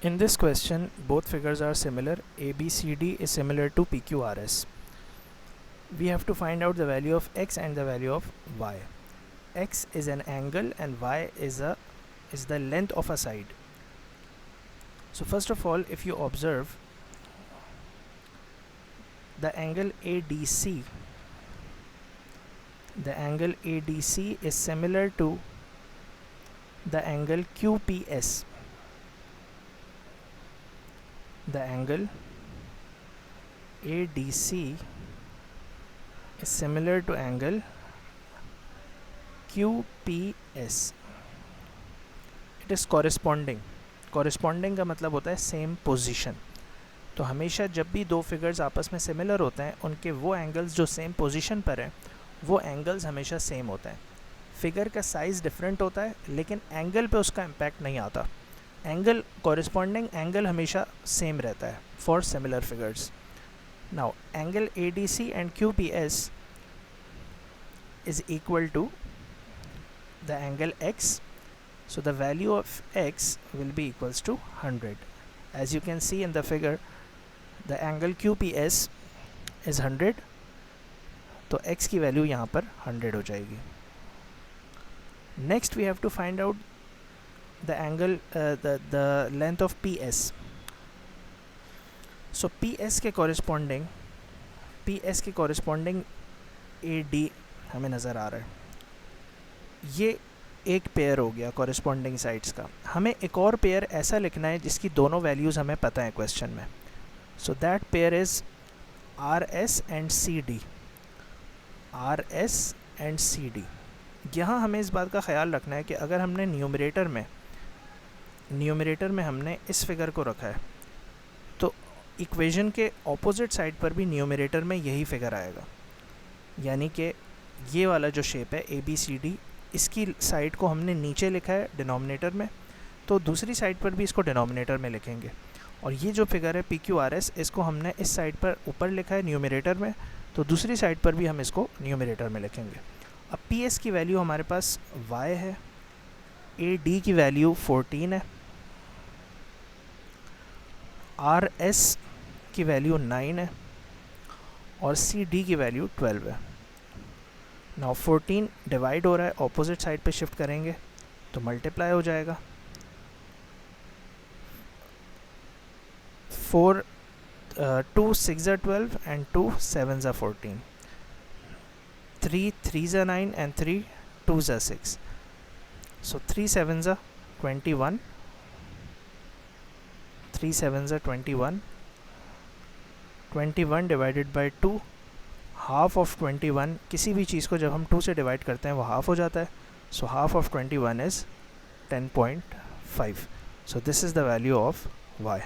In this question, both figures are similar. ABCD is similar to PQRS. We have to find out the value of x and the value of y. X is an angle and y is the length of a side. So first of all, if you observe the angle ADC, is similar to the angle QPS. The angle ADC is similar to angle QPS. It is corresponding. Corresponding का मतलब होता है same position. तो हमेशा जब भी दो figures आपस में सिमिलर होते हैं, उनके वो एंगल्स जो सेम पोजीशन पर हैं, वो एंगल्स हमेशा सेम होता है. फिगर का साइज़ डिफरेंट होता है, लेकिन एंगल पे उसका इम्पैक्ट नहीं आता. एंगल कॉरेस्पॉन्डिंग एंगल हमेशा सेम रहता है for similar figures. Now angle ADC and QPS is equal to the angle x, so the value of x will be equals to 100. As you can see in the figure, the angle QPS is 100, तो x की value यहाँ पर 100 हो जाएगी. Next we have to find out the angle the length of PS. So PS के corresponding AD हमें नज़र आ रहा है. ये एक पेयर हो गया कॉरेस्पॉन्डिंग साइड्स का. हमें एक और पेयर ऐसा लिखना है जिसकी दोनों वैल्यूज़ हमें पता है क्वेश्चन में. So that pair is RS and CD. RS and CD. यहाँ हमें इस बात का ख्याल रखना है कि अगर हमने न्यूमरेटर में हमने इस फिगर को रखा है, तो इक्वेशन के ऑपोजिट साइड पर भी न्यूमरेटर में यही फिगर आएगा. यानी कि ये वाला जो शेप है ABCD, इसकी साइड को हमने नीचे लिखा है डिनोमिनेटर में, तो दूसरी साइड पर भी इसको डिनोमिनेटर में लिखेंगे. और ये जो फिगर है PQRS, इसको हमने इस साइड पर ऊपर लिखा है न्यूमरेटर में, तो दूसरी साइड पर भी हम इसको न्यूमरेटर में लिखेंगे. अब PS की वैल्यू हमारे पास y है, AD की वैल्यू 14 है, RS की वैल्यू 9 है और CD की वैल्यू 12 है. नाउ 14 डिवाइड हो रहा है, ऑपोजिट साइड पे शिफ्ट करेंगे तो मल्टीप्लाई हो जाएगा. 2 6 12 and 2 7 14. 3 3 9 and 3 2 6. So 3 7 21. 3 7 21. 21 divided by 2. Half of 21, किसी भी चीज़ को जब हम 2 से डिवाइड करते हैं वो हाफ हो जाता है. So half of 21 is 10.5. So this is the value of y.